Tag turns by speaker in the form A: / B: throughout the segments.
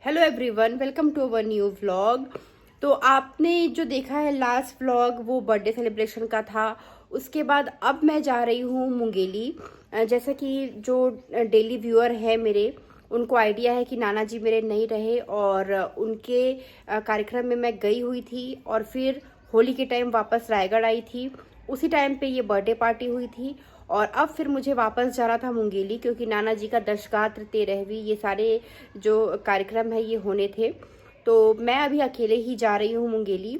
A: Hello everyone, welcome to our new vlog. तो आपने जो देखा है लास्ट व्लॉग वो बर्थडे सेलिब्रेशन का था। उसके बाद अब मैं जा रही हूँ मुंगेली। जैसा कि जो डेली व्यूअर है मेरे, उनको आइडिया है कि नाना जी मेरे नहीं रहे और उनके कार्यक्रम में मैं गई हुई थी और फिर होली के टाइम वापस रायगढ़ आई थी। उसी टाइम पे ये बर्थडे पार्टी हुई थी और अब फिर मुझे वापस जाना था मुंगेली, क्योंकि नाना जी का दशगात्र तेरहवीं ये सारे जो कार्यक्रम है ये होने थे। तो मैं अभी अकेले ही जा रही हूँ मुंगेली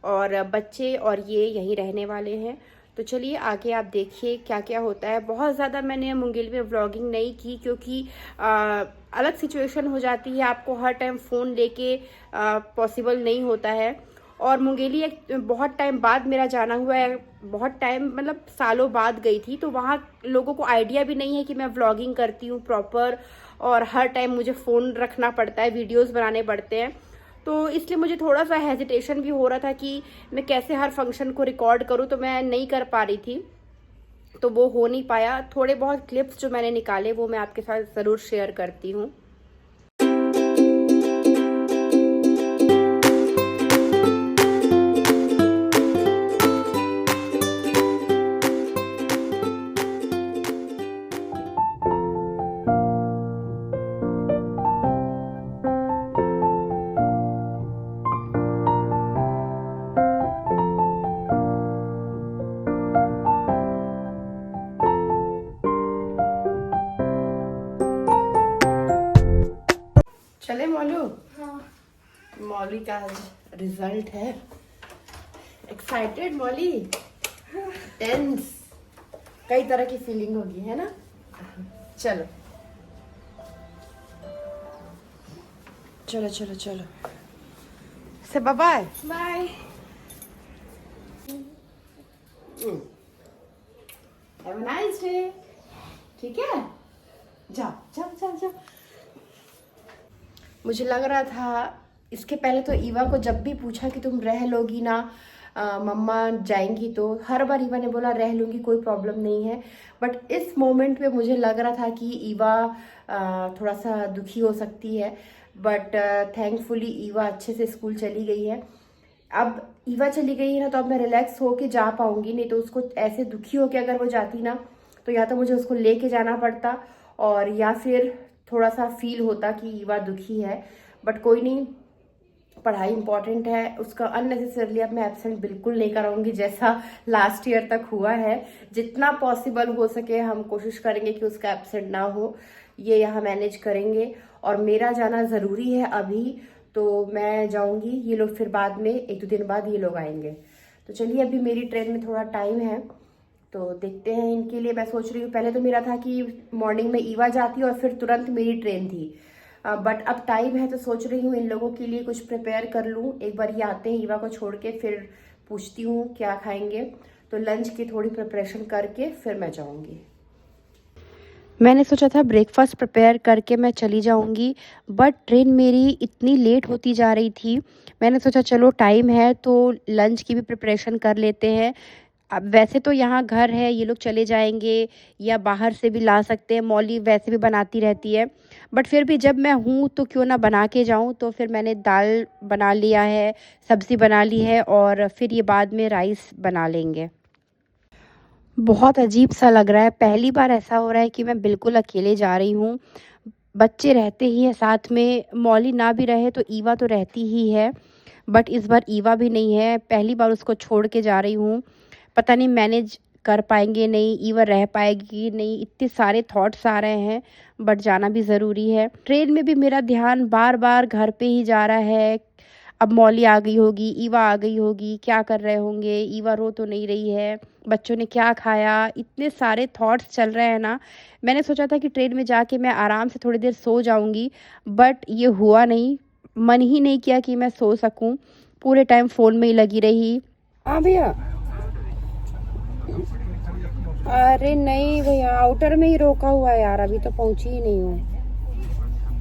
A: और बच्चे और ये यहीं रहने वाले हैं। तो चलिए आगे आप देखिए क्या क्या होता है। बहुत ज़्यादा मैंने मुंगेली में व्लॉगिंग नहीं की, क्योंकि अलग सिचुएशन हो जाती है, आपको हर टाइम फ़ोन लेके पॉसिबल नहीं होता है। और मुंगेली एक बहुत टाइम बाद मेरा जाना हुआ है, बहुत टाइम मतलब सालों बाद गई थी। तो वहाँ लोगों को आइडिया भी नहीं है कि मैं व्लॉगिंग करती हूँ प्रॉपर, और हर टाइम मुझे फ़ोन रखना पड़ता है, वीडियोस बनाने पड़ते हैं। तो इसलिए मुझे थोड़ा सा हेजिटेशन भी हो रहा था कि मैं कैसे हर फंक्शन को रिकॉर्ड करूँ, तो मैं नहीं कर पा रही थी, तो वो हो नहीं पाया। थोड़े बहुत क्लिप्स जो मैंने निकाले वो मैं आपके साथ ज़रूर शेयर करती हूँ। चले मौलू? हाँ। मौली का रिजल्ट है। एक्साइटेड मौली? टेंस? कई तरह की फीलिंग होगी, है ना? चलो चलो चलो चलो से bye bye. Have a nice day. ठीक है, जाओ जाओ जाओ जाओ। मुझे लग रहा था इसके पहले तो ईवा को जब भी पूछा कि तुम रह लोगी ना, मम्मा जाएंगी, तो हर बार ईवा ने बोला रह लूंगी, कोई प्रॉब्लम नहीं है। बट इस मोमेंट पे मुझे लग रहा था कि ईवा थोड़ा सा दुखी हो सकती है। बट थैंकफुली ईवा अच्छे से स्कूल चली गई है। अब ईवा चली गई है ना, तो अब मैं रिलैक्स होके जा पाऊंगी। नहीं तो उसको ऐसे दुखी होके अगर वो जाती ना, तो या तो मुझे उसको लेके जाना पड़ता, और या फिर थोड़ा सा फील होता कि ईवा दुखी है। बट कोई नहीं, पढ़ाई इंपॉर्टेंट है। उसका अननेसेसरली अब मैं एब्सेंट बिल्कुल नहीं कराऊंगी, जैसा लास्ट ईयर तक हुआ है। जितना पॉसिबल हो सके हम कोशिश करेंगे कि उसका एब्सेंट ना हो, ये यहाँ मैनेज करेंगे। और मेरा जाना ज़रूरी है अभी, तो मैं जाऊंगी। ये लोग फिर बाद में 1-2 दिन बाद ये लोग आएंगे। तो चलिए, अभी मेरी ट्रेन में थोड़ा टाइम है, तो देखते हैं। इनके लिए मैं सोच रही हूँ, पहले तो मेरा था कि मॉर्निंग में ईवा जाती और फिर तुरंत मेरी ट्रेन थी। बट अब टाइम है तो सोच रही हूँ इन लोगों के लिए कुछ प्रिपेयर कर लूँ। एक बार ये आते हैं ईवा को छोड़ के, फिर पूछती हूँ क्या खाएंगे। तो लंच की थोड़ी प्रिपरेशन करके फिर मैं जाऊँगी। मैंने सोचा था ब्रेकफास्ट प्रिपेयर करके मैं चली जाऊंगी, बट ट्रेन मेरी इतनी लेट होती जा रही थी। मैंने सोचा चलो टाइम है तो लंच की भी प्रिपरेशन कर लेते हैं। अब वैसे तो यहाँ घर है, ये लोग चले जाएंगे या बाहर से भी ला सकते हैं, मौली वैसे भी बनाती रहती है। बट फिर भी जब मैं हूँ तो क्यों ना बना के जाऊँ। तो फिर मैंने दाल बना लिया है, सब्ज़ी बना ली है, और फिर ये बाद में राइस बना लेंगे। बहुत अजीब सा लग रहा है, पहली बार ऐसा हो रहा है कि मैं बिल्कुल अकेले जा रही हूँ। बच्चे रहते ही हैं साथ में, मौली ना भी रहे तो ईवा तो रहती ही है। बट इस बार ईवा भी नहीं है, पहली बार उसको छोड़ के जा रही हूँ। पता नहीं मैनेज कर पाएंगे नहीं, ईवा रह पाएगी नहीं, इतने सारे थॉट्स आ रहे हैं। बट जाना भी ज़रूरी है। ट्रेन में भी मेरा ध्यान बार बार घर पे ही जा रहा है। अब मौली आ गई होगी, ईवा आ गई होगी, क्या कर रहे होंगे, ईवा रो तो नहीं रही है, बच्चों ने क्या खाया, इतने सारे थॉट्स चल रहे हैं ना। मैंने सोचा था कि ट्रेन में जाके मैं आराम से थोड़ी देर सो जाऊंगी, बट ये हुआ नहीं। मन ही नहीं किया कि मैं सो सकूं, पूरे टाइम फ़ोन में ही लगी रही। हाँ भैया, अरे नहीं भैया, आउटर में ही रोका हुआ है यार, अभी तो पहुंची ही नहीं हूँ।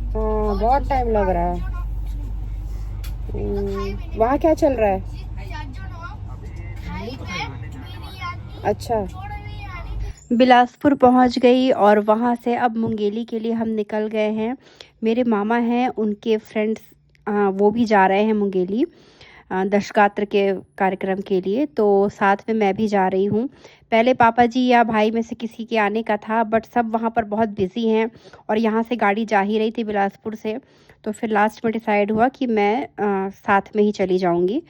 A: हाँ, बहुत टाइम लग रहा है। वहाँ क्या चल रहा है? अच्छा, बिलासपुर पहुंच गई और वहां से अब मुंगेली के लिए हम निकल गए हैं।
B: मेरे मामा हैं, उनके फ्रेंड्स वो भी जा रहे हैं मुंगेली दशगात्र के कार्यक्रम के लिए, तो साथ में मैं भी जा रही हूँ। पहले पापा जी या भाई में से किसी के आने का था, बट सब वहाँ पर बहुत बिज़ी हैं और यहाँ से गाड़ी जा ही रही थी बिलासपुर से, तो फिर लास्ट में डिसाइड हुआ कि मैं साथ में ही चली जाऊँगी।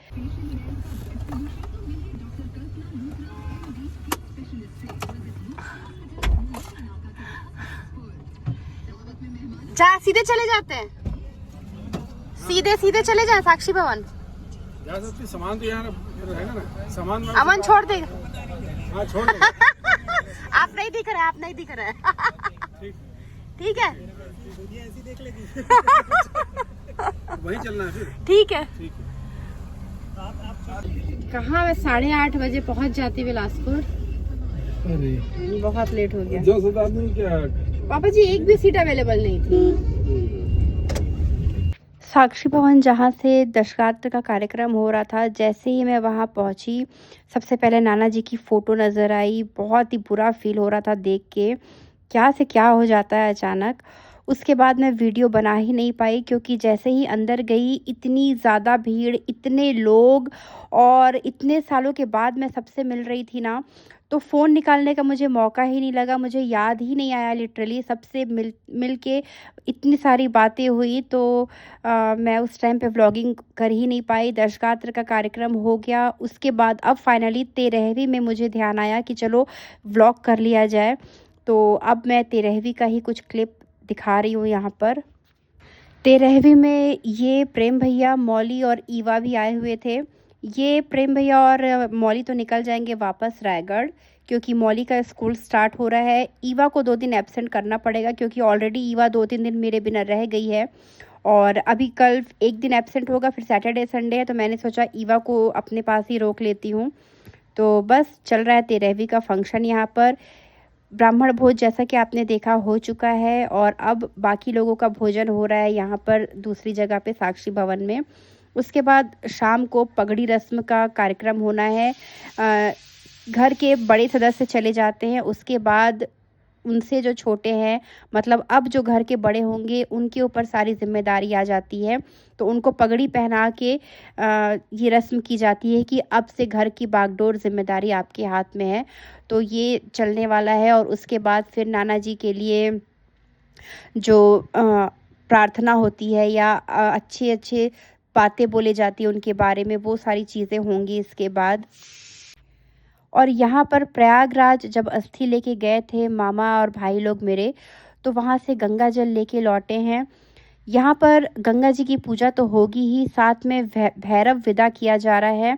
B: सीधे चले जाते हैं, सीधे सीधे चले जाए साक्षी भवन।
C: जा सकती, सामान तो यहाँ रहेगा ना, सामान
B: अमन छोड़ देगा।
C: हाँ छोड़ देगा।
B: आप नहीं दिख रहे, आप नहीं दिख रहे। ठीक है,
C: ऐसी देख लेगी। वहीं चलना है फिर।
B: ठीक है।
C: ठीक है।
B: कहाँ मैं 8:30 बजे पहुँच जाती बिलासपुर।
C: अरे
B: बहुत लेट हो गया।
C: जो सब आदमी क्या
B: पापा जी एक भी सीट अवेलेबल नहीं थी। साक्षी भवन जहाँ से दशगात्र का कार्यक्रम हो रहा था, जैसे ही मैं वहाँ पहुँची, सबसे पहले नाना जी की फ़ोटो नज़र आई। बहुत ही बुरा फील हो रहा था देख के, क्या से क्या हो जाता है अचानक। उसके बाद मैं वीडियो बना ही नहीं पाई, क्योंकि जैसे ही अंदर गई इतनी ज़्यादा भीड़, इतने लोग, और इतने सालों के बाद मैं सबसे मिल रही थी ना, तो फ़ोन निकालने का मुझे मौका ही नहीं लगा। मुझे याद ही नहीं आया लिटरली सबसे मिल के इतनी सारी बातें हुई, तो मैं उस टाइम पे व्लॉगिंग कर ही नहीं पाई। दशगात्र का कार्यक्रम हो गया, उसके बाद अब फाइनली 13वीं में मुझे ध्यान आया कि चलो व्लॉग कर लिया जाए। तो अब मैं 13वीं का ही कुछ क्लिप दिखा रही हूँ यहाँ पर। 13वीं में ये प्रेम भैया, मौली और ईवा भी आए हुए थे। ये प्रेम भैया और मौली तो निकल जाएंगे वापस रायगढ़, क्योंकि मौली का स्कूल स्टार्ट हो रहा है। ईवा को 2 दिन एब्सेंट करना पड़ेगा, क्योंकि ऑलरेडी ईवा 2-3 दिन मेरे बिना रह गई है, और अभी कल 1 दिन एब्सेंट होगा, फिर सैटरडे संडे है, तो मैंने सोचा ईवा को अपने पास ही रोक लेती हूँ। तो बस चल रहा है 13वीं का फंक्शन यहाँ पर। ब्राह्मण भोज जैसा कि आपने देखा हो चुका है, और अब बाकी लोगों का भोजन हो रहा है यहाँ पर दूसरी जगह पे साक्षी भवन में। उसके बाद शाम को पगड़ी रस्म का कार्यक्रम होना है। घर के बड़े सदस्य चले जाते हैं, उसके बाद उनसे जो छोटे हैं, मतलब अब जो घर के बड़े होंगे, उनके ऊपर सारी जिम्मेदारी आ जाती है। तो उनको पगड़ी पहना के ये रस्म की जाती है कि अब से घर की बागडोर जिम्मेदारी आपके हाथ में है। तो ये चलने वाला है, और उसके बाद फिर नाना जी के लिए जो प्रार्थना होती है या अच्छे अच्छे बातें बोले जाती है उनके बारे में, वो सारी चीज़ें होंगी इसके बाद। और यहाँ पर प्रयागराज जब अस्थि लेके गए थे मामा और भाई लोग मेरे, तो वहाँ से गंगा जल लेके लौटे हैं। यहाँ पर गंगा जी की पूजा तो होगी ही, साथ में भैरव विदा किया जा रहा है।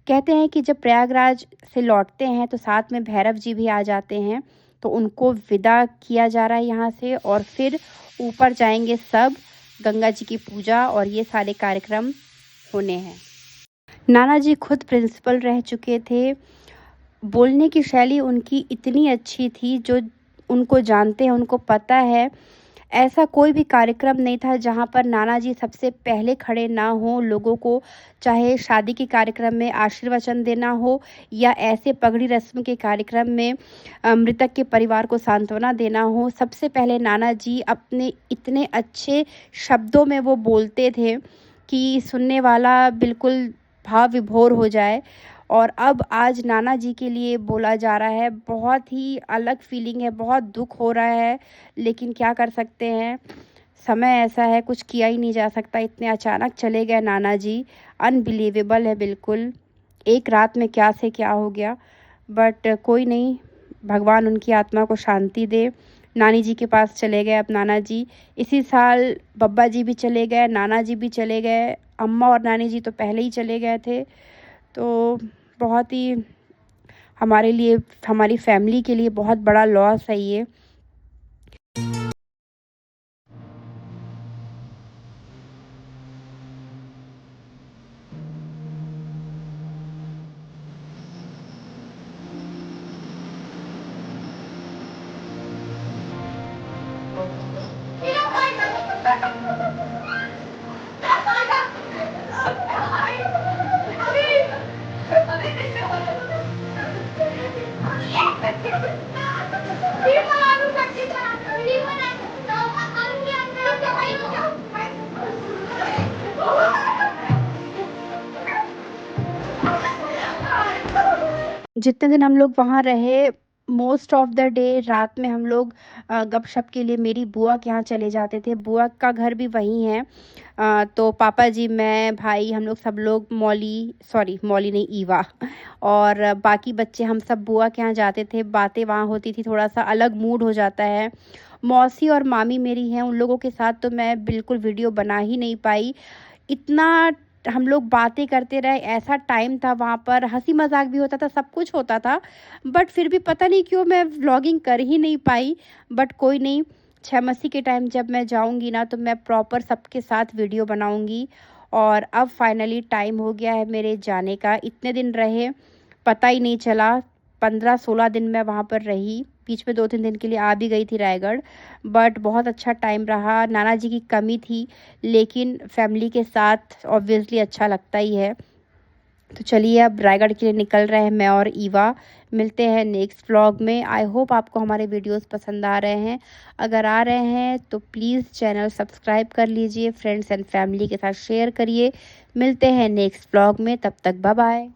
B: कहते हैं कि जब प्रयागराज से लौटते हैं तो साथ में भैरव जी भी आ जाते हैं, तो उनको विदा किया जा रहा है यहाँ से, और फिर ऊपर जाएंगे सब। गंगा जी की पूजा और ये सारे कार्यक्रम होने हैं। नाना जी खुद प्रिंसिपल रह चुके थे। बोलने की शैली उनकी इतनी अच्छी थी, जो उनको जानते हैं उनको पता है, ऐसा कोई भी कार्यक्रम नहीं था जहाँ पर नाना जी सबसे पहले खड़े ना हो लोगों को, चाहे शादी के कार्यक्रम में आशीर्वचन देना हो या ऐसे पगड़ी रस्म के कार्यक्रम में मृतक के परिवार को सांत्वना देना हो। सबसे पहले नाना जी अपने इतने अच्छे शब्दों में वो बोलते थे कि सुनने वाला बिल्कुल भाव विभोर हो जाए। और अब आज नाना जी के लिए बोला जा रहा है, बहुत ही अलग फीलिंग है, बहुत दुख हो रहा है, लेकिन क्या कर सकते हैं, समय ऐसा है, कुछ किया ही नहीं जा सकता। इतने अचानक चले गए नाना जी, अनबिलीवेबल है बिल्कुल। एक रात में क्या से क्या हो गया, बट कोई नहीं, भगवान उनकी आत्मा को शांति दे। नानी जी के पास चले गए अब नाना जी। इसी साल बब्बा जी भी चले गए, नाना जी भी चले गए, अम्मा और नानी जी तो पहले ही चले गए थे। तो बहुत ही हमारे लिए, हमारी फैमिली के लिए बहुत बड़ा लॉस है ये। जितने दिन हम लोग वहाँ रहे, मोस्ट ऑफ द डे रात में हम लोग गपशप के लिए मेरी बुआ के यहाँ चले जाते थे। बुआ का घर भी वहीं है। तो पापा जी, मैं, भाई, हम लोग सब लोग, मौली नहीं, ईवा और बाकी बच्चे, हम सब बुआ के यहाँ जाते थे। बातें वहाँ होती थी, थोड़ा सा अलग मूड हो जाता है। मौसी और मामी मेरी हैं, उन लोगों के साथ तो मैं बिल्कुल वीडियो बना ही नहीं पाई। इतना हम लोग बातें करते रहे, ऐसा टाइम था वहाँ पर, हंसी मजाक भी होता था, सब कुछ होता था, बट फिर भी पता नहीं क्यों मैं व्लॉगिंग कर ही नहीं पाई। बट कोई नहीं, छमसी के टाइम जब मैं जाऊँगी ना, तो मैं प्रॉपर सबके साथ वीडियो बनाऊँगी। और अब फाइनली टाइम हो गया है मेरे जाने का। इतने दिन रहे, पता ही नहीं चला। 15-16 दिन मैं वहाँ पर रही। बीच में 2-3 दिन के लिए आ भी गई थी रायगढ़। बट बहुत अच्छा टाइम रहा। नाना जी की कमी थी, लेकिन फैमिली के साथ ऑब्वियसली अच्छा लगता ही है। तो चलिए, अब रायगढ़ के लिए निकल रहे हैं मैं और ईवा। मिलते हैं नेक्स्ट व्लॉग में। आई होप आपको हमारे वीडियोस पसंद आ रहे हैं। अगर आ रहे हैं तो प्लीज़ चैनल सब्सक्राइब कर लीजिए, फ्रेंड्स एंड फैमिली के साथ शेयर करिए। मिलते हैं नेक्स्ट व्लॉग में, तब तक बाय बाय।